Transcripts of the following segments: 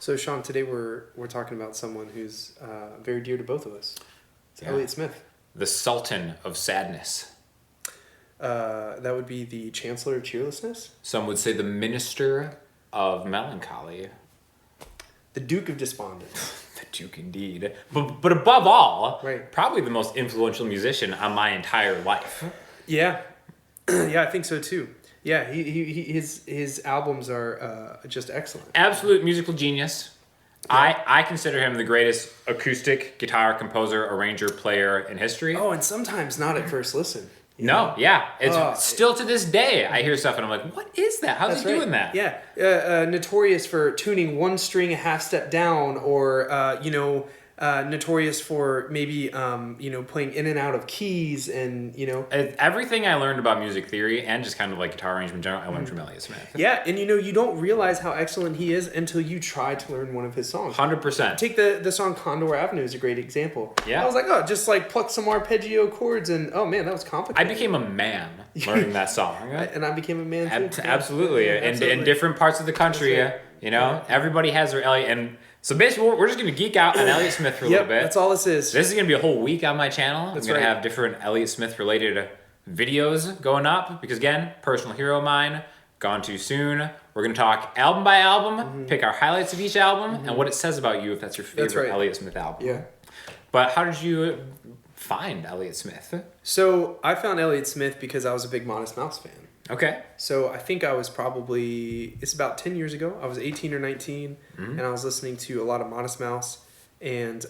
So, Sean, today we're talking about someone who's very dear to both of us. It's Elliott Smith. The Sultan of Sadness. That would be the Chancellor of Cheerlessness. Some would say the Minister of Melancholy. The Duke of Despondence. The Duke, indeed. But above all, right. Probably the most influential musician on my entire life. Yeah. Yeah, I think so too. Yeah, his albums are just excellent. Absolute musical genius. Yeah. I consider him the greatest acoustic guitar composer, arranger, player in history. Oh, and sometimes not at first listen. No, yeah. It's still to this day, I hear stuff and I'm like, what is that? How's he doing that? Yeah. Notorious for tuning one string a half step down or, notorious for maybe, playing in and out of keys and, Everything I learned about music theory and just kind of like guitar arrangement in general, I learned from Elliott Smith. Yeah, and you don't realize how excellent he is until you try to learn one of his songs. 100%. Take the song Condor Avenue is a great example. Yeah. I was like, just like pluck some arpeggio chords and, oh man, that was complicated. I became a man learning that song. And I became a man too. Absolutely. Yeah, in different parts of the country, everybody has their Elliott. And so basically, we're just going to geek out on Elliott Smith for a little bit. That's all this is. This is going to be a whole week on my channel. That's I'm going to have different Elliott Smith related videos going up because, again, personal hero of mine, gone too soon. We're going to talk album by album, pick our highlights of each album, and what it says about you if that's your favorite Elliott Smith album. Yeah. But how did you find Elliott Smith? So I found Elliott Smith because I was a big Modest Mouse fan. Okay. So I think I was it's about 10 years ago. I was 18 or 19, and I was listening to a lot of Modest Mouse, and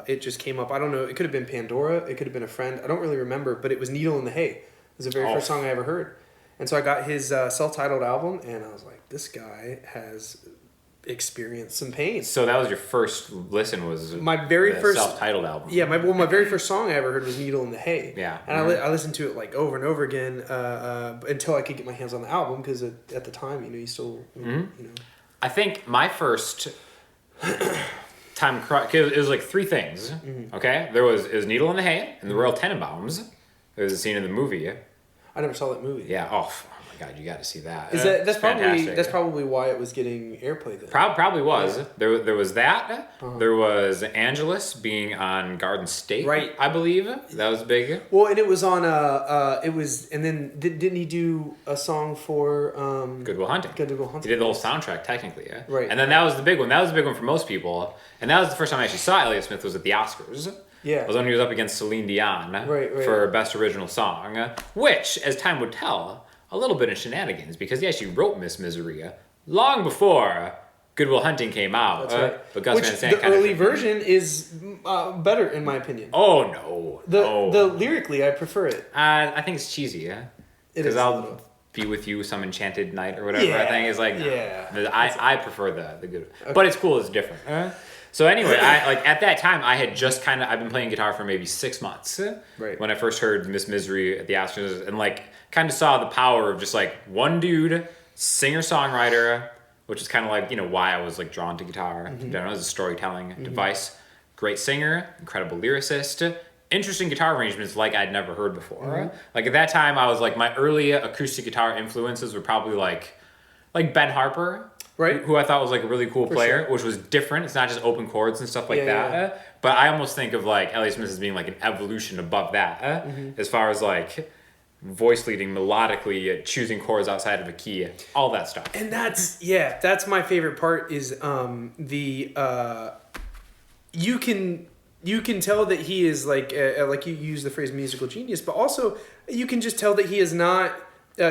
it just came up. I don't know. It could have been Pandora. It could have been a friend. I don't really remember, but it was Needle in the Hay. It was the very first song I ever heard. And so I got his self-titled album, and I was like, this guy has experienced some pain. So that was your first listen, was my very first self-titled album. Yeah, my very first song I ever heard was Needle in the Hay. Yeah. And I listened to it like over and over again until I could get my hands on the album because at the time, you still, I think my first time, it was like three things, okay? It was Needle in the Hay and the Royal Tenenbaums. There was a scene in the movie. I never saw that movie. Yeah, oh my God, you got to see that. That's probably why it was getting airplay then. Probably was. Yeah. There was that. There was Angelus being on Garden State. Right. I believe that was big. Well, and it was on and then didn't he do a song for Good Will Hunting? Good Will Hunting. He did the whole soundtrack technically. Yeah. Right. And then that was the big one. That was the big one for most people. And that was the first time I actually saw Elliott Smith was at the Oscars. Yeah. It was when he was up against Celine Dion for Best Original Song, which, as time would tell, a little bit of shenanigans because she wrote Miss Misery long before Good Will Hunting came out. That's right. But Gus Van Sant the early version is better in my opinion. Oh no. The lyrically I prefer it. I think it's cheesy, yeah. Because I'll be with you some enchanted night or whatever. Yeah. I think is like I prefer the good, but it's cool. It's different. So anyway, at that time I had just I've been playing guitar for maybe 6 months. Right. When I first heard Miss Misery at the Oscars and kind of saw the power of just one dude, singer-songwriter, which is kind of why I was drawn to guitar in general as a storytelling device. Great singer, incredible lyricist, interesting guitar arrangements I'd never heard before. At that time I was my early acoustic guitar influences were probably like Ben Harper. Right. Who I thought was a really cool player, which was different. It's not just open chords and stuff that. Yeah. But I almost think of Elliott Smith as being an evolution above that, as far as voice leading melodically, choosing chords outside of a key, all that stuff. And that's my favorite part is you can tell that he is you use the phrase musical genius, but also you can just tell that he is not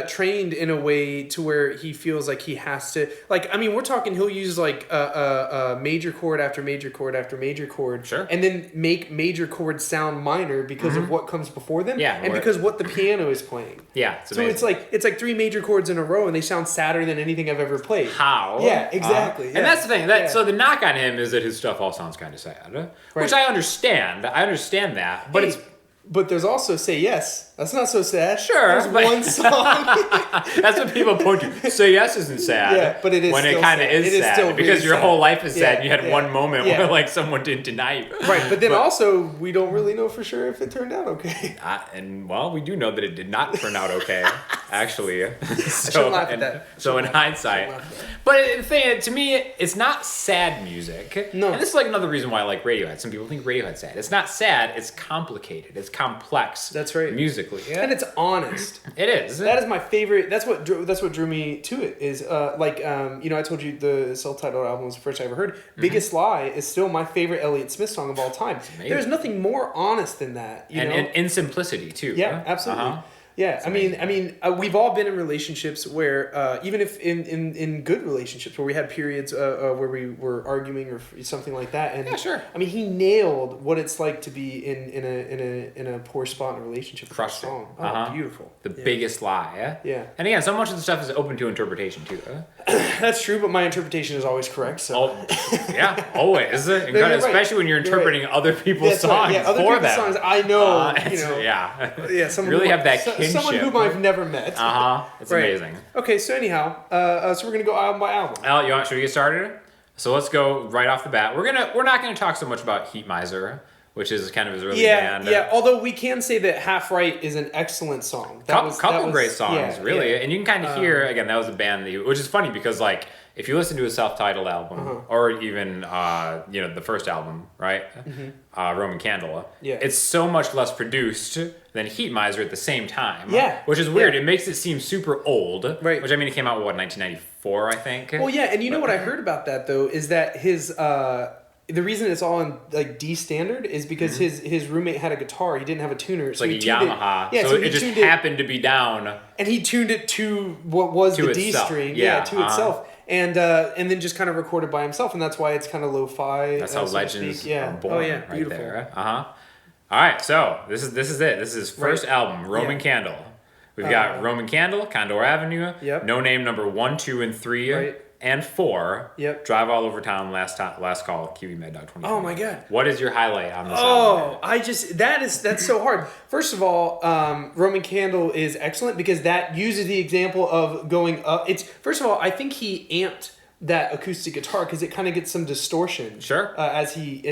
trained in a way to where he feels like he has to we're talking he'll use a major chord after major chord after major chord, sure, and then make major chords sound minor because of what comes before them, and because what the piano is playing. Yeah, so it's like three major chords in a row and they sound sadder than anything I've ever played. How? Yeah, exactly. And that's the thing. So the knock on him is that his stuff all sounds kind of sad, which I understand. I understand that, but But there's also Say Yes. That's not so sad. Sure. There's one song. That's what people point to. Say Yes isn't sad. Yeah, but it is when still it kind of sad. is It is sad still because really your sad. whole life is sad. Yeah, And you had yeah, one moment yeah. where like someone didn't deny you. Right, but then also we don't really know for sure if it turned out okay. And well, we do know that it did not turn out okay, actually. shouldn't laugh at that. So in hindsight, but the thing to me, it's not sad music. No. And this is like another reason why I like Radiohead. Some people think Radiohead's sad. It's not sad. It's complicated. It's complex. That's right. Musically, And it's honest. it is. That is my favorite. That's what drew me to it. Is I told you the self-titled album was the first I ever heard. Biggest Lie is still my favorite Elliott Smith song of all time. There's nothing more honest than that. You know? And in simplicity too. Yeah, absolutely. Uh-huh. Yeah, I mean, we've all been in relationships where, even if in good relationships where we had periods where we were arguing or something like that, and yeah, sure. I mean, he nailed what it's like to be in a poor spot in a relationship. Crushed with that it. song. Oh, Uh-huh. beautiful. The biggest lie. Yeah. And again, so much of the stuff is open to interpretation too. That's true, but my interpretation is always correct. So. Yeah, always. Right. Especially when you're interpreting other people's songs right. Yeah, other for people's them. songs. I know. Yeah. Someone really who, have that kinship. Someone whom I've never met. It's Right. amazing. Okay, so anyhow, so we're gonna go album by album. Al, should we get started? So let's go right off the bat. We're not gonna talk so much about Heat Miser, which is kind of his early band. Yeah. Although we can say that Half Right is an excellent song. Couple great songs, really. Yeah. And you can kind of hear again that was a band which is funny because like if you listen to a self-titled album or even the first album, right, Roman Candle, it's so much less produced than Heat Miser at the same time. Yeah, which is weird. It makes it seem super old. Right. Which I mean, it came out 1994, I think. Well, yeah, and you know what I heard about that though is that his. The reason it's all in like D standard is because his roommate had a guitar. He didn't have a tuner. It's like a Yamaha. Yeah, so it just happened to be down. And he tuned it to what was the D string. Yeah, to itself. And then just kind of recorded by himself, and that's why it's kind of lo-fi. That's how legends are born. Oh yeah, right beautiful. There. All right, so this is it. This is his first album, Roman Candle. We've got Roman Candle, Condor Avenue, No Name number 1, 2, and 3, and 4. Drive All Over Town, Last Call, Kiwi Mad Dog 20. Oh my god! What is your highlight on this album? That's so hard. First of all, Roman Candle is excellent because that uses the example of going up. First of all, I think he amped that acoustic guitar because it kind of gets some distortion. Sure. As he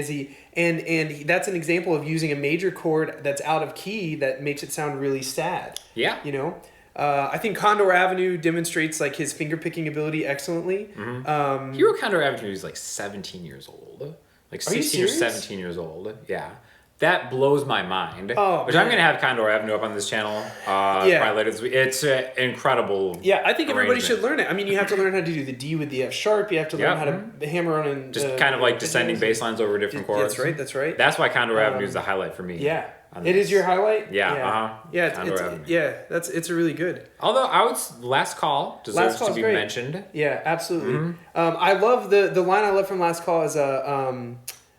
that's an example of using a major chord that's out of key that makes it sound really sad. Yeah. You know. I think Condor Avenue demonstrates like his finger picking ability excellently. He wrote Condor Avenue when he was like 17 years old. Like 16 or 17 years old. Yeah. That blows my mind. I'm going to have Condor Avenue up on this channel probably later this week. It's incredible. Yeah, I think everybody should learn it. I mean, you have to learn how to do the D with the F sharp. You have to learn how to hammer on and... Just kind of like descending bass lines over different chords. That's right. That's why Condor Avenue is the highlight for me. Yeah. It is your highlight? Yeah. It's a really good. Although Last Call deserves to be mentioned. Yeah, absolutely. I love the line I love from Last Call is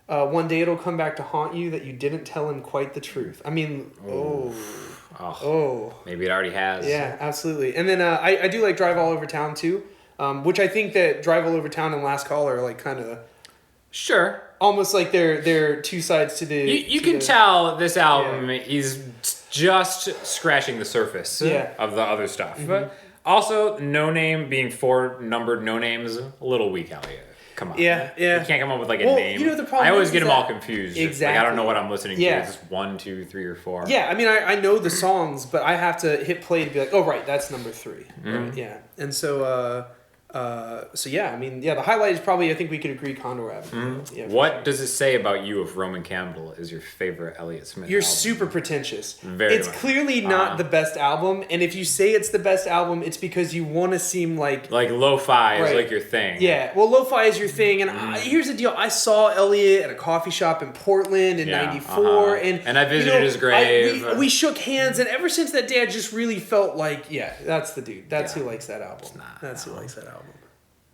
one day it'll come back to haunt you that you didn't tell him quite the truth. I mean, maybe it already has. Yeah, absolutely. And then I do like Drive All Over Town too, which I think that Drive All Over Town and Last Call are like kind of sure. Almost like they're two sides to the... You can tell this album is just scratching the surface of the other stuff. But also, No Name being 4 numbered no names, a little weak, Elliott. Come on. Yeah. You can't come up with like a name. You know, the problem I always get them all confused. Exactly. Like, I don't know what I'm listening to. It's just 1, 2, 3, or 4. Yeah, I mean, I know the songs, but I have to hit play to be like, oh, right, that's number 3. Right? Yeah. And so... I mean, the highlight is probably, I think we could agree, Condor Avenue. Yeah, what does it say about you if Roman Candle is your favorite Elliott Smith You're album? super pretentious. Very it's much. Clearly not the best album, and if you say it's the best album, it's because you want to seem like lo-fi is like your thing. Yeah, well, lo-fi is your thing, and here's the deal. I saw Elliott at a coffee shop in Portland in '94, and I visited his grave. We shook hands, and ever since that day, I just really felt like, that's the dude. That's who likes that album. That's who likes that album.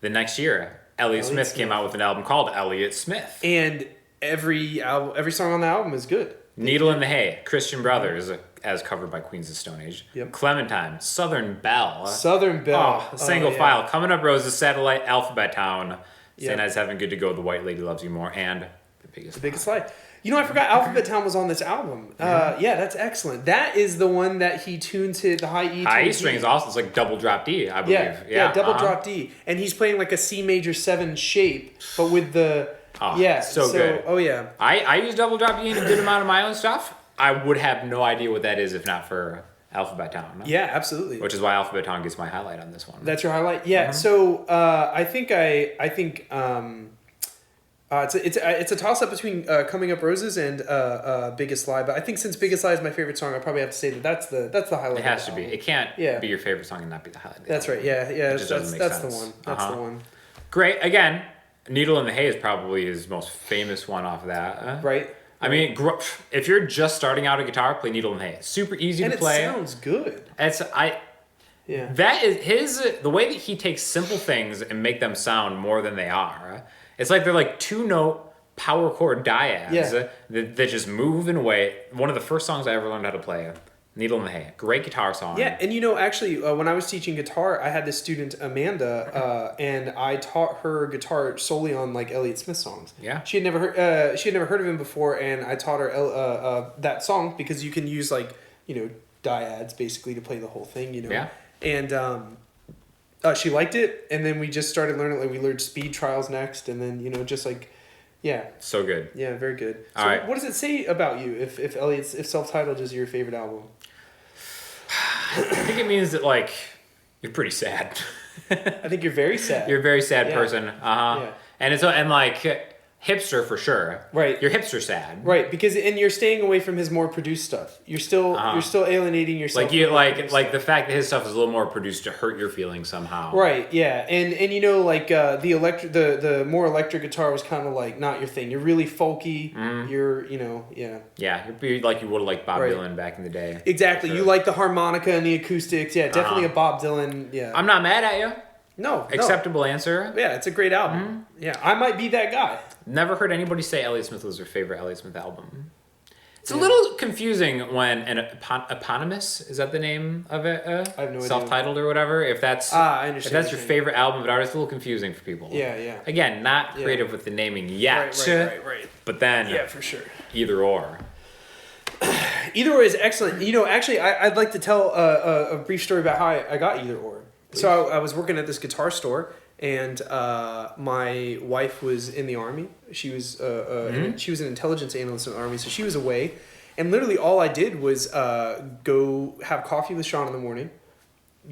The next year, Elliott Smith came out with an album called Elliott Smith. And every song on the album is good. Needle in the Hay, Christian Brothers, as covered by Queens of Stone Age. Yep. Clementine, Southern Belle. Single File, Coming Up Roses, Satellite, Alphabet Town, St. Ides Heaven, Good to Go, The White Lady Loves You More, and The Biggest Lie. You know, I forgot Alphabet Town was on this album. Yeah, that's excellent. That is the one that he tuned to the high E. High E string is also, it's like double drop D, I believe. Yeah, double drop D. And he's playing like a C major 7 shape, but with the... so good. Oh, yeah. I use double drop D in a good amount of my own stuff. I would have no idea what that is if not for Alphabet Town. Yeah, absolutely. Which is why Alphabet Town gets my highlight on this one. That's your highlight? Yeah, so I think it's a toss up between Coming Up Roses and Biggest Lie, but I think since Biggest Lie is my favorite song, I probably have to say that's the highlight. It has to be. It can't be your favorite song and not be the highlight. That's right. Yeah. That's the one. That's the one. Great. Again, Needle in the Hay is probably his most famous one off of that. Right. I mean, if you're just starting out a guitar, play Needle in the Hay. Super easy to play. And it sounds good. Yeah. That is the way that he takes simple things and make them sound more than they are. It's like they're like 2-note power chord dyads that just move in a way. One of the first songs I ever learned how to play, Needle in the Hay. Great guitar song. Yeah, and you know, actually, when I was teaching guitar, I had this student, Amanda, and I taught her guitar solely on like Elliott Smith songs. Yeah. She had never heard of him before, and I taught her that song because you can use like, you know, dyads basically to play the whole thing, you know. Yeah. And she liked it, and then we just started learning. Like we learned Speed Trials next, and then, you know, just like, yeah. So good. Yeah, very good. So all right. What does it say about you if Self-Titled is your favorite album? I think it means that like you're pretty sad. I think you're very sad. You're a very sad person. Yeah. And like hipster for sure. Right. You're hipster sad. Right, because you're staying away from his more produced stuff. You're still alienating yourself. Like the fact that his stuff is a little more produced to hurt your feelings somehow. Right. Yeah, and you know, like the more electric guitar was kind of like not your thing. You're really folky. You're Yeah, you're like you would have liked Bob Dylan back in the day. Exactly. Sure. You like the harmonica and the acoustics. Yeah, definitely a Bob Dylan. Yeah. I'm not mad at you. No. Acceptable answer. Yeah, it's a great album. Yeah, I might be that guy. Never heard anybody say Elliott Smith was their favorite Elliott Smith album. It's a little confusing when an eponymous, is that the name of it? I have no idea. Self-titled or whatever. If that's I understand if that's your favorite album of artist, it's a little confusing for people. Yeah. Again, not creative with the naming yet. Right. But then yeah, for sure. Either or. Either or is excellent. You know, actually, I'd like to tell a brief story about how I got Either Or. Please. So I was working at this guitar store, and my wife was in the Army. She was she was an intelligence analyst in the Army, so she was away. And literally all I did was go have coffee with Sean in the morning,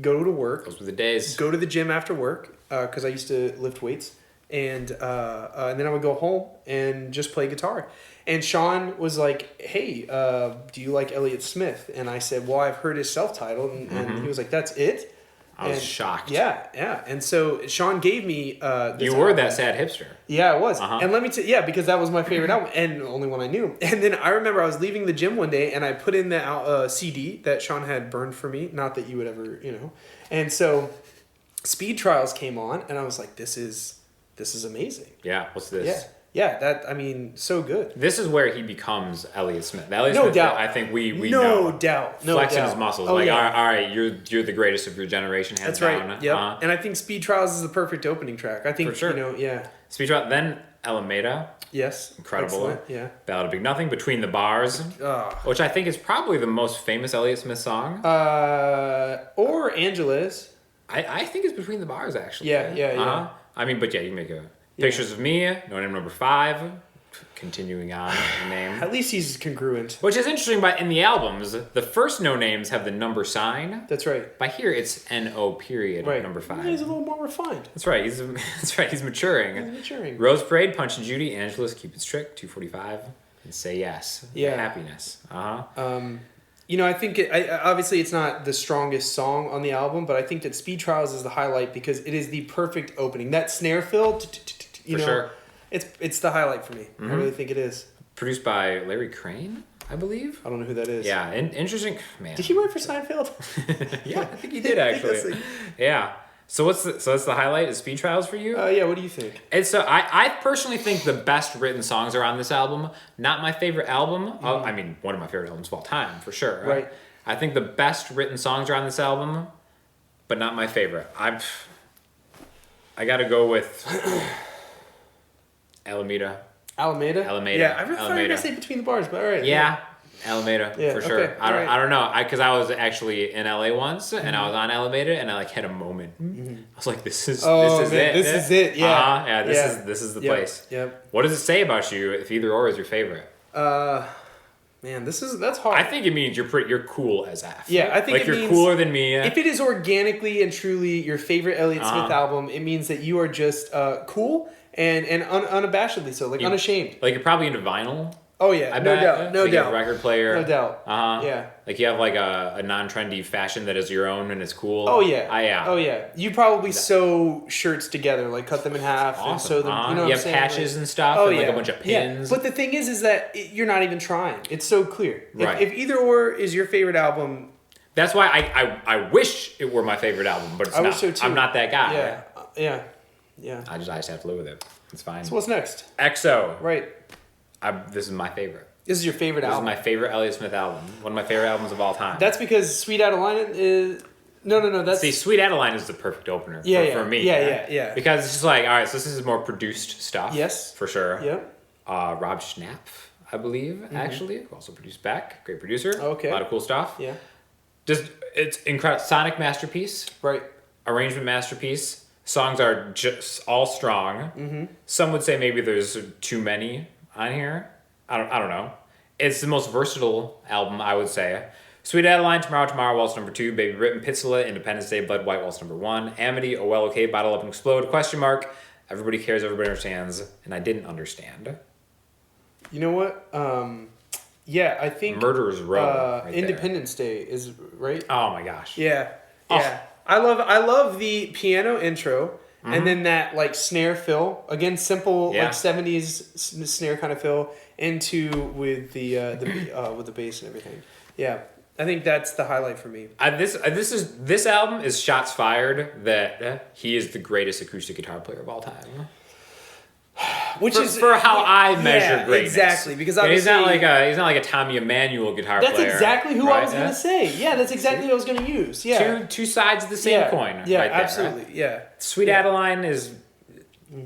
go to work. Those were the days. Go to the gym after work, because I used to lift weights. And then I would go home and just play guitar. And Sean was like, hey, do you like Elliott Smith? And I said, well, I've heard his self-titled. And he was like, that's it? I was shocked. Yeah. And so Sean gave me this You were album. that sad hipster. Yeah, I was. And let me tell you, because that was my favorite album and the only one I knew. And then I remember I was leaving the gym one day and I put in the CD that Sean had burned for me. Not that you would ever, you know. And so Speed Trials came on and I was like, this is amazing. Yeah, what's this? Yeah, so good. This is where he becomes Elliott Smith. Elliott No Smith, doubt. I think we no know. doubt. Flexing his muscles. Oh, all yeah. right, you're the greatest of your generation, hands down. That's right. Yep. And I think Speed Trials is the perfect opening track. I think, for sure. you know, yeah. Speed Trials, then Alameda. Yes. Incredible. Excellent. Yeah. Ballad of Big Nothing, Between the Bars, which I think is probably the most famous Elliott Smith song. Or Angela's. I think it's Between the Bars, actually. Yeah. I mean, but yeah, you can make a Pictures of Me, No Name Number 5, continuing on the name. At least he's congruent. Which is interesting, but in the albums, the first no names have the number sign. That's right. By here, it's NO period, number 5. He's a little more refined. That's right. He's maturing. He's maturing. Rose Parade, Punch and Judy, Angela's, Keep It Strict, 245, and Say Yes. Yeah. Happiness. You know, I think obviously it's not the strongest song on the album, but I think that Speed Trials is the highlight because it is the perfect opening. That snare fill, you know, sure. It's the highlight for me. I really think it is. Produced by Larry Crane, I believe. I don't know who that is. Yeah, interesting. Man. Did he write for Seinfeld? Yeah, I think he did actually. Yeah. So that's the highlight is Speed Trials for you? Yeah, what do you think? It's I personally think the best written songs are on this album. Not my favorite album. I mean, one of my favorite albums of all time, for sure. Right. I think the best written songs are on this album, but not my favorite. I got to go with Alameda. Alameda? Alameda. Yeah, I really thought you were Alameda. going to say Between the Bars, but all right. Yeah. Alameda, Yeah, for sure. okay, I don't know. Because I was actually in LA once, and I was on Alameda, and I like had a moment. I was like, this is Oh, it. man, this is it, yeah. Yeah, this is the place. Yep. What does it say about you if either or is your favorite? Man, that's hard. I think it means you're cool as F. Yeah, I think like it you're means, cooler than me. If it is organically and truly your favorite Elliott Smith album, it means that you are just cool and unabashedly so, like unashamed. Like you're probably into vinyl. Oh yeah, no doubt, no like you have doubt, a record player. no doubt. Yeah. Like you have like a non-trendy fashion that is your own and it's cool. Oh yeah, yeah. Oh yeah. You probably sew shirts together, like cut them in half and sew them. You know what I'm saying? Patches and stuff. Oh and yeah, like a bunch of pins. Yeah. But the thing is that you're not even trying. It's so clear. Right. If either or is your favorite album. That's why I wish it were my favorite album, but it's not. Wish so too. I'm not that guy. Yeah. I just have to live with it. It's fine. So what's next? XO. Right. This is my favorite. This is your favorite album. This is my favorite Elliott Smith album. One of my favorite albums of all time. That's because Sweet Adeline is... No. That's... See, Sweet Adeline is the perfect opener for me. Yeah. Because it's just like, all right, so this is more produced stuff. Yes. For sure. Yep. Rob Schnapp, I believe, actually, who also produced Beck. Great producer. Okay. A lot of cool stuff. Yeah. Just, it's incredible. Sonic masterpiece. Right. Arrangement masterpiece. Songs are just all strong. Some would say maybe there's too many on here. I don't know. It's the most versatile album, I would say. Sweet Adeline, Tomorrow, Waltz number 2, Baby Rip and Pizzula, Independence Day, Blood White, Waltz number 1, Amity, Oh Well Okay, Bottle Up and Explode, Question Mark, Everybody Cares, Everybody Understands, and I Didn't Understand. You know what? Yeah, I think... Murderer's Row, right Independence Day is, right? Oh my gosh. Yeah. Oh. I love the piano intro, and then that like snare fill, again simple like 70s snare kind of fill into with the bass and everything. Yeah, I think that's the highlight for me. This album is shots fired that he is the greatest acoustic guitar player of all time. Which is for how I measure greatness. Exactly, because he's not like a Tommy Emmanuel guitar player. That's exactly who right? I was gonna say. Yeah, that's exactly what I was gonna use. Yeah, two sides of the same coin. Yeah, right there, absolutely. Right? Yeah. Sweet Adeline is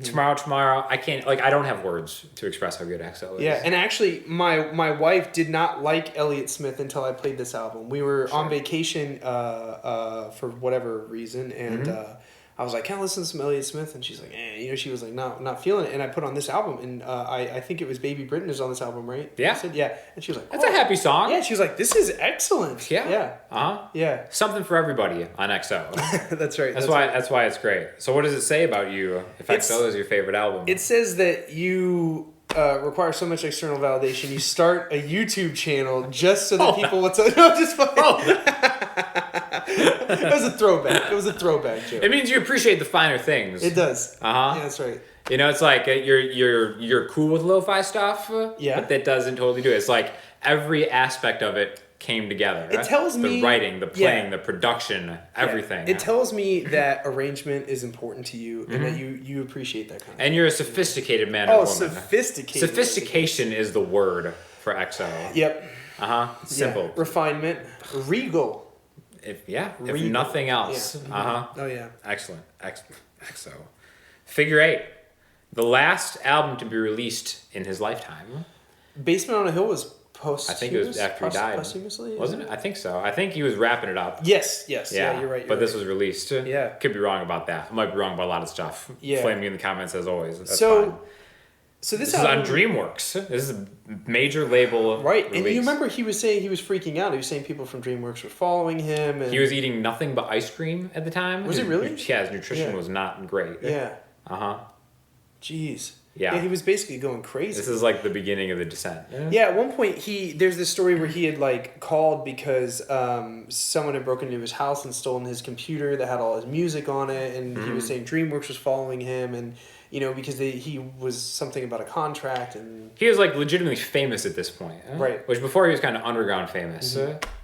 tomorrow. I can't I don't have words to express how good XO is. Yeah, and actually, my wife did not like Elliott Smith until I played this album. We were on vacation for whatever reason, and I was like, "Can I listen to some Elliott Smith?" And she's like, she was like, "No, not feeling it." And I put on this album, and I think it was Baby Britain is on this album, right? Yeah. I said, yeah. And she was like, "That's a happy song." Yeah, she was like, "This is excellent." Yeah. Yeah. Yeah. Something for everybody on XO. That's right. That's why it's great. So what does it say about you if XO is your favorite album? It says that you require so much external validation. You start a YouTube channel just so that people will tell. No, just It was a throwback joke. It means you appreciate the finer things. It does. Yeah, that's right. You know, it's like you're cool with lo-fi stuff. Yeah. But that doesn't totally do it. It's like every aspect of it came together. It tells me the writing, the playing, the production, everything. It tells me that arrangement is important to you and that you appreciate that kind of thing. And you're a sophisticated man or woman. Sophisticated. Sophistication is the word for XO. Yep. Simple. Yeah. Refinement. Regal. If nothing else. Yeah. Oh yeah. Excellent. XO. Figure 8. The last album to be released in his lifetime. Basement on a Hill was posthumous. I think it was after he died. Posthumously? Wasn't it? I think so. I think he was wrapping it up. Yes. Yeah, you're right. But this was released. Yeah. Could be wrong about that. I might be wrong about a lot of stuff. Yeah. Flame me in the comments as always. That's so fine. So this is on DreamWorks. This is a major label. Right. Release. And you remember he was saying he was freaking out. He was saying people from DreamWorks were following him. And he was eating nothing but ice cream at the time. Was it really? Yeah, his nutrition was not great. Yeah. Uh-huh. Jeez. Yeah, he was basically going crazy. This is like the beginning of the descent. Yeah, at one point there's this story where he had like called because someone had broken into his house and stolen his computer that had all his music on it, and he was saying DreamWorks was following him, and because he was something about a contract, and he was like legitimately famous at this point, right? Which before he was kind of underground famous,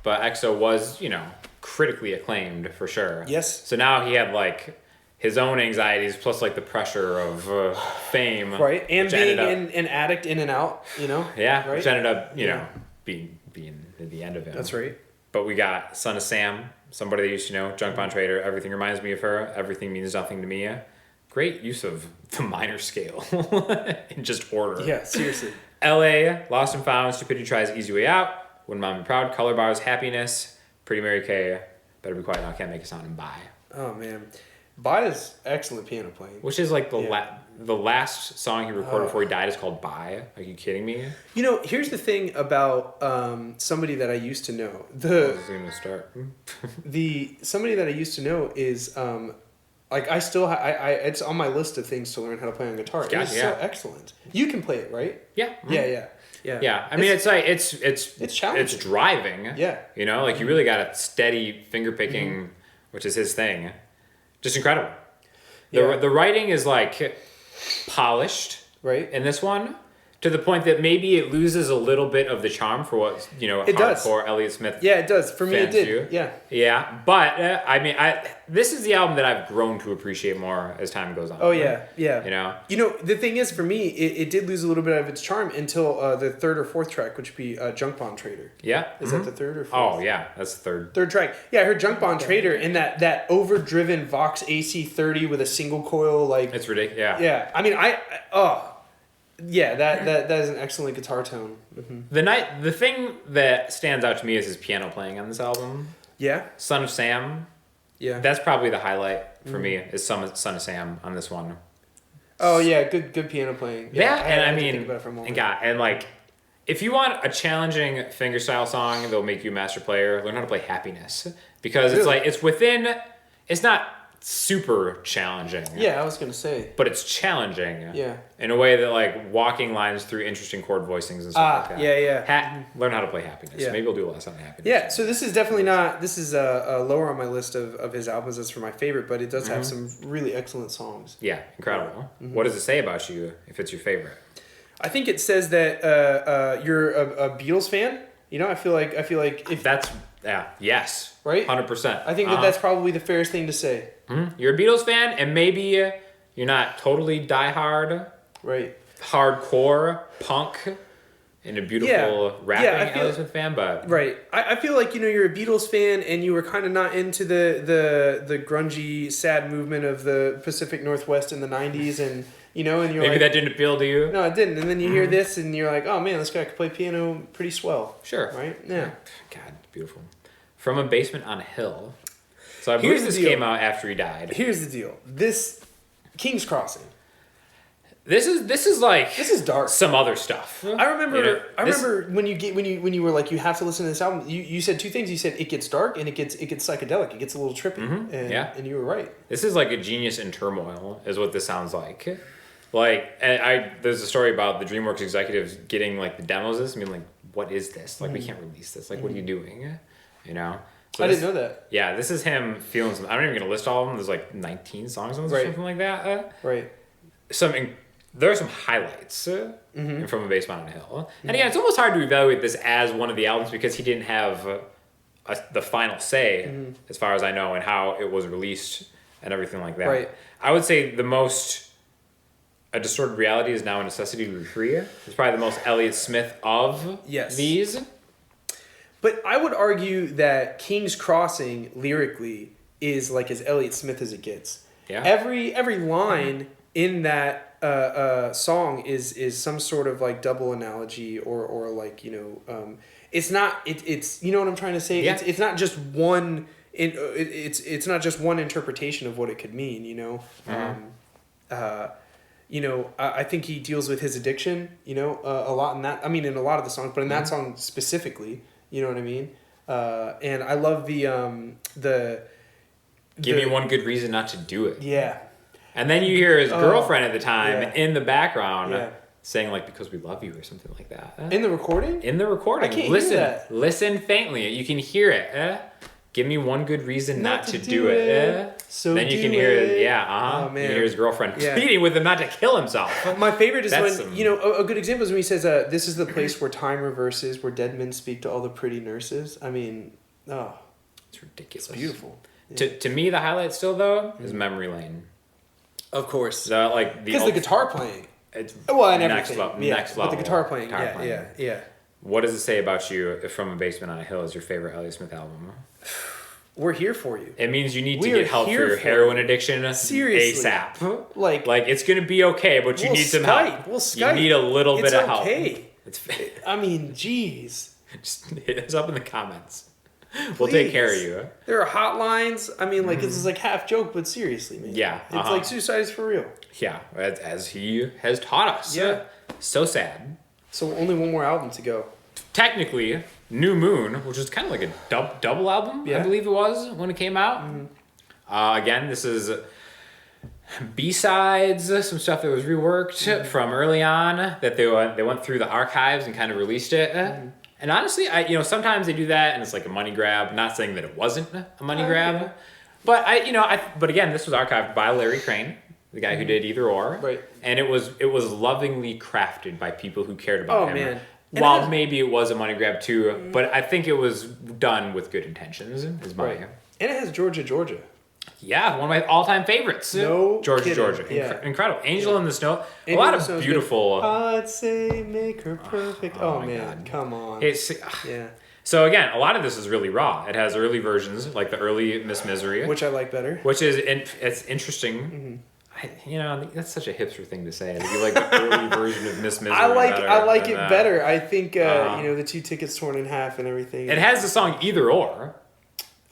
but EXO was critically acclaimed for sure. Yes. So now he had like his own anxieties plus like the pressure of fame, right? And being an addict in and out, Yeah, right? Which ended up being the end of him. That's right. But we got Son of Sam, somebody that used to know, Junk Bond Trader. Everything reminds me of her. Everything means nothing to me. great use of the minor scale in just order. Yeah, seriously. L.A., Lost and Found, Stupidity Tries, Easy Way Out, Wouldn't Mind Me Proud, Color Bars, Happiness, Pretty Mary Kay, Better Be Quiet Now, Can't Make a Sound, and Bye. Oh, man. Bye is excellent piano playing. Which is like the last song he recorded before he died is called Bye. Are you kidding me? You know, here's the thing about somebody that I used to know. I was going to start. Somebody that I used to know is like I still it's on my list of things to learn how to play on guitar. Gotcha, It's so excellent. You can play it, right? Yeah. Mm-hmm. Yeah. Yeah. I mean, it's like it's challenging. It's driving. Yeah. You know, like you really got a steady finger picking, which is his thing. Just incredible. The writing is like polished, right, in this one, to the point that maybe it loses a little bit of the charm for what it hardcore Elliott Smith. Yeah, it does. For me, it did. Do. Yeah. Yeah, but I mean, this is the album that I've grown to appreciate more as time goes on. Oh yeah, yeah. You know, the thing is, for me, it did lose a little bit of its charm until the third or fourth track, which would be Junk Bond Trader. Yeah. Is that the third or fourth? Oh yeah, that's the third. Third track. Yeah, I heard Junk Bond Trader and that overdriven Vox AC30 with a single coil, like it's ridiculous. Yeah. Yeah. I mean, yeah, that is an excellent guitar tone. Mm-hmm. The thing that stands out to me is his piano playing on this album. Yeah. Son of Sam. Yeah. That's probably the highlight for me is Son of Sam on this one. Oh yeah, good piano playing. Yeah, I and I mean, think about it for a moment. and like, if you want a challenging fingerstyle song that'll make you a master player, learn how to play Happiness, because it's like it's not super challenging. Yeah, I was gonna say. But it's challenging. Yeah. In a way that like walking lines through interesting chord voicings and stuff like that. Yeah. Learn how to play Happiness. Yeah. Maybe we'll do a lesson on Happiness. Yeah, so this is definitely not. This is lower on my list of his albums as for my favorite, but it does have some really excellent songs. Yeah, incredible. What does it say about you if it's your favorite? I think it says that you're a Beatles fan. You know, I feel like if that's yes, right, 100%. I think that's probably the fairest thing to say. Mm-hmm. You're a Beatles fan, and maybe you're not totally diehard, right, hardcore punk, and a beautiful rapping Elliott Smith fan, but right. I feel like you're a Beatles fan, and you were kind of not into the grungy, sad movement of the Pacific Northwest in the '90s, and and you're maybe like, that didn't appeal to you. No, it didn't. And then you hear this, and you're like, oh man, this guy could play piano pretty swell. Sure. Right? Yeah. God, beautiful. From a Basement on a Hill. So I believe this came out after he died. Here's the deal. This King's Crossing. This is dark. Some other stuff. I remember when you were like, you have to listen to this album. You said two things. You said it gets dark and it gets psychedelic. It gets a little trippy. And you were right. This is like a genius in turmoil, is what this sounds like. Like, there's a story about the DreamWorks executives getting like the demos of this. I mean, like, what is this? Like, we can't release this. Like, what are you doing? So I didn't know that. Yeah, this is him feeling some. I'm not even gonna list all of them. There's like 19 songs on this or something like that. Right. There are some highlights From a Basement on a Hill. And again, it's almost hard to evaluate this as one of the albums because he didn't have the final say, as far as I know, and how it was released and everything like that. Right. I would say the most A Distorted Reality Is Now a Necessity to Be Free. It's probably the most Elliott Smith of these. But I would argue that King's Crossing lyrically is like as Elliott Smith as it gets. Yeah. Every line in that song is some sort of like double analogy or like it's not it's you know what I'm trying to say. Yeah. It's not just one. It's not just one interpretation of what it could mean. I think he deals with his addiction. A lot in that. I mean, in a lot of the songs, but in that song specifically. You know what I mean? And I love the Give me one good reason not to do it. Yeah. And then you hear his girlfriend at the time in the background saying like, because we love you or something like that. In the recording? In the recording. I can't hear that. Listen faintly. You can hear it. Give me one good reason not to do it. So then you can hear it. Oh, man. You can hear his girlfriend pleading with him not to kill himself. My favorite is when, a good example is when he says, this is the place where time reverses, where dead men speak to all the pretty nurses. I mean, it's ridiculous. It's beautiful. Yeah. To me, the highlight still, though, is Memory Lane. Of course. Because the guitar playing. It's and next everything. Next level. But the guitar playing. Yeah. What does it say about you if From a Basement on a Hill is your favorite Elliott Smith album? we're here for you. It means you need to We get are help for here your for heroin you. addiction Seriously. ASAP. Like it's gonna be okay, but you we'll need some Skype. help. We'll Skype. You need a little bit of help. Okay. It's I mean, geez. Just hit us up in the comments. We'll take care of you. There are hotlines. I mean, like, this is like half joke, but seriously, man. Yeah, It's like suicide is for real. Yeah, as he has taught us. Yeah. So sad. So only one more album to go. Technically, New Moon, which is kind of like a double album, I believe it was when it came out. Again, this is B-sides, some stuff that was reworked from early on that they went through the archives and kind of released it. And honestly, sometimes they do that and it's like a money grab. Not saying that it wasn't a money grab, but but again, this was archived by Larry Crane, the guy who did Either Or, right? And it was lovingly crafted by people who cared about him. Man. While maybe it was a money grab too, but I think it was done with good intentions. Is my And it has Georgia. Yeah, one of my all-time favorites. No Georgia. kidding. Incredible. Angel in the Snow. Angel a lot in the of Snow is beautiful. good. I'd say make her perfect. Oh my man, God. come on. Yeah. So again, a lot of this is really raw. It has early versions, like the early Miss Misery, which I like better. Which is it's interesting. I think that's such a hipster thing to say. That you like the early version of Miss Misery. I like it better. I think the 2 tickets torn in half and everything. It has the song Either Or.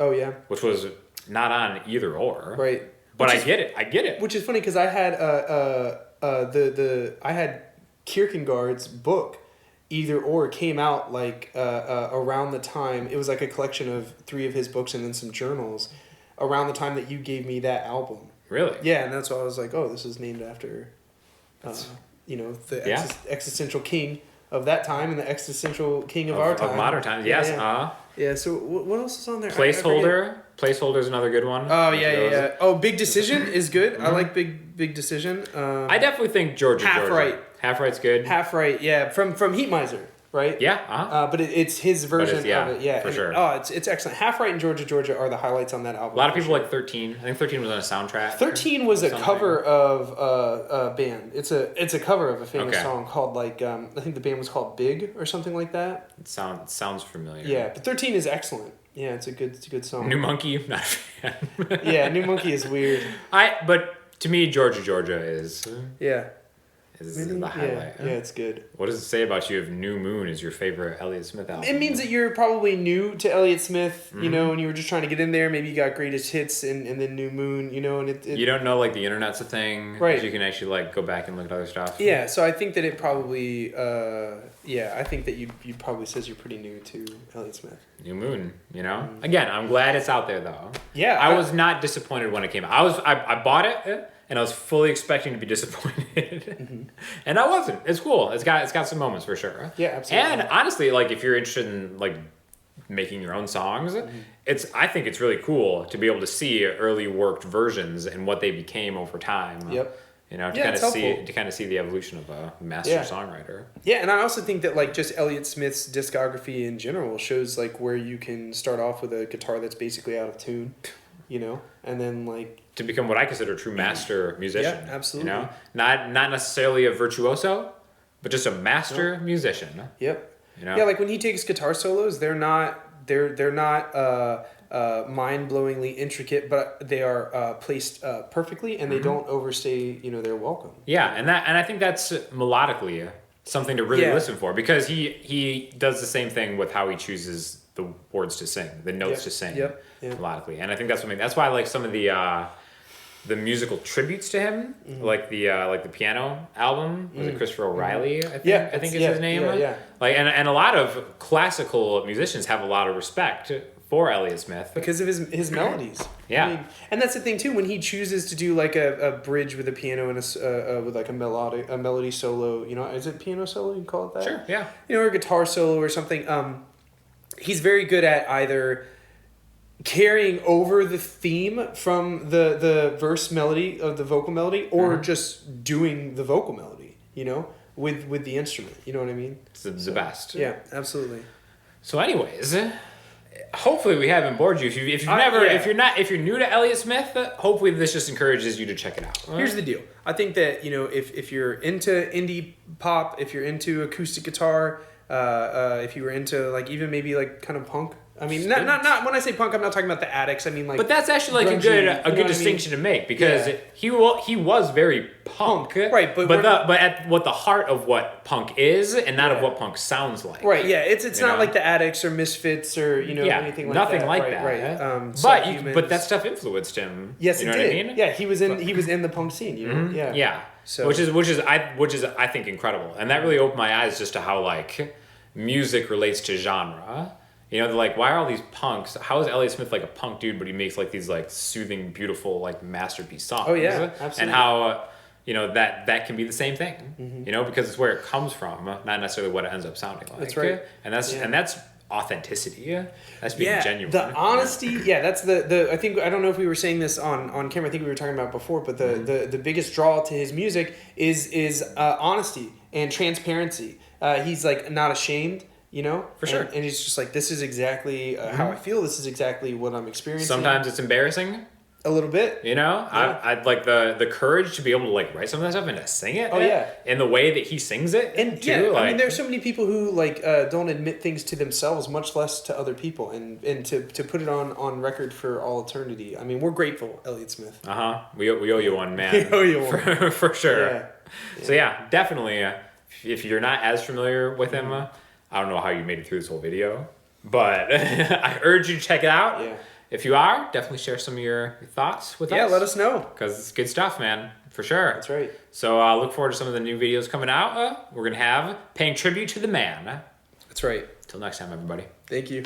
Oh yeah. Which was not on Either Or. Right. But I get it. Which is funny because I had I had Kierkegaard's book Either Or came out like around the time. It was like a collection of 3 of his books and then some journals around the time that you gave me that album. Really? Yeah, and that's why I was like, oh, this is named after the existential king of that time and the existential king of our time. Of modern times, yes. Yeah, so what else is on there? Placeholder. Placeholder is another good one. Oh, yeah. Oh, Big Decision is good. I like Big Decision. I definitely think Georgia. Right. Half Right's good. Half Right, yeah. From Heat Miser, right? Yeah. But it's his version of it, yeah. For sure. Oh, it's excellent. Half Right and Georgia are the highlights on that album. A lot of people like 13. I think 13 was on a soundtrack. 13 was a cover of a band. It's a cover of a famous song called I think the band was called Big or something like that. It sounds familiar. Yeah, but 13 is excellent. Yeah, it's a good song. New Monkey, not a fan. Yeah, New Monkey is weird. But to me, Georgia is. Yeah. Is the highlight. Yeah, it's good. What does it say about you if New Moon is your favorite Elliott Smith album? It means that you're probably new to Elliott Smith, and you were just trying to get in there. Maybe you got greatest hits and then New Moon, and it you don't know like the internet's a thing, right? You can actually like go back and look at other stuff. Yeah, so I think that it probably, I think that you probably says you're pretty new to Elliott Smith. New Moon, Again, I'm glad it's out there though. Yeah, I was not disappointed when it came out. I bought it. And I was fully expecting to be disappointed, and I wasn't. It's cool. It's got some moments for sure. Yeah, absolutely. And honestly, like if you're interested in like making your own songs, I think it's really cool to be able to see early worked versions and what they became over time. Yep. To kind of see the evolution of a master songwriter. Yeah, and I also think that like just Elliott Smith's discography in general shows like where you can start off with a guitar that's basically out of tune, and then like to become what I consider a true master musician. Yeah, absolutely. Not necessarily a virtuoso, but just a master musician. Yep. Yeah, like when he takes guitar solos, they're not mind-blowingly intricate, but they are placed perfectly, and they don't overstay their welcome. Yeah, and I think that's melodically something to really listen for, because he does the same thing with how he chooses the words to sing, the notes to sing melodically, and I think that's why I like some of the musical tributes to him, like the piano album, was it Christopher O'Reilly? I think is his name. Yeah. Like and a lot of classical musicians have a lot of respect for Elliott Smith because of his melodies. Yeah, I mean, and that's the thing too. When he chooses to do like a bridge with a piano and with like a melody solo, is it piano solo? You call it that? Sure. Yeah. Or a guitar solo or something. He's very good at either carrying over the theme from the verse melody of the vocal melody, or just doing the vocal melody, with the instrument. You know what I mean? It's the best. Yeah, absolutely. So, anyways, hopefully we haven't bored you. If you're new to Elliott Smith, hopefully this just encourages you to check it out. Here's the deal. I think that if you're into indie pop, if you're into acoustic guitar, if you were into like even maybe like kind of punk. I mean, not when I say punk, I'm not talking about the Addicts. I mean, like, but that's actually like grungy, a good distinction to make, because he was very punk, right? But at what the heart of what punk is, and not of what punk sounds like, right? Yeah, it's not like the Addicts or Misfits or anything like nothing that. like right, that. Right. But that stuff influenced him. Yes, you know it did. What I mean? Yeah, he was in the punk scene. Yeah. So which is I think incredible, and that really opened my eyes just to how like music relates to genre. They're like, why are all these punks? How is Elliott Smith like a punk dude, but he makes like these like soothing, beautiful like masterpiece songs? Oh yeah, absolutely. And how that can be the same thing, because it's where it comes from, not necessarily what it ends up sounding like. That's right. And that's authenticity. That's being genuine. The honesty. That's the. I don't know if we were saying this on camera. I think we were talking about it before, but the biggest draw to his music is honesty and transparency. He's like not ashamed. For sure. And he's just like, this is exactly how I feel. This is exactly what I'm experiencing. Sometimes it's embarrassing. A little bit. I'd like the courage to be able to like write some of that stuff and to sing it. Oh yeah. In the way that he sings it. And too, I mean, there's so many people who like don't admit things to themselves, much less to other people, and to put it on record for all eternity. I mean, we're grateful, Elliott Smith. We owe you one, man. We owe you one. for sure. Yeah. So definitely. If you're not as familiar with him, I don't know how you made it through this whole video, but I urge you to check it out. Yeah. If you are, definitely share some of your thoughts with us. Yeah, let us know. Because it's good stuff, man. For sure. That's right. So look forward to some of the new videos coming out. We're going to have paying tribute to the man. That's right. Till next time, everybody. Thank you.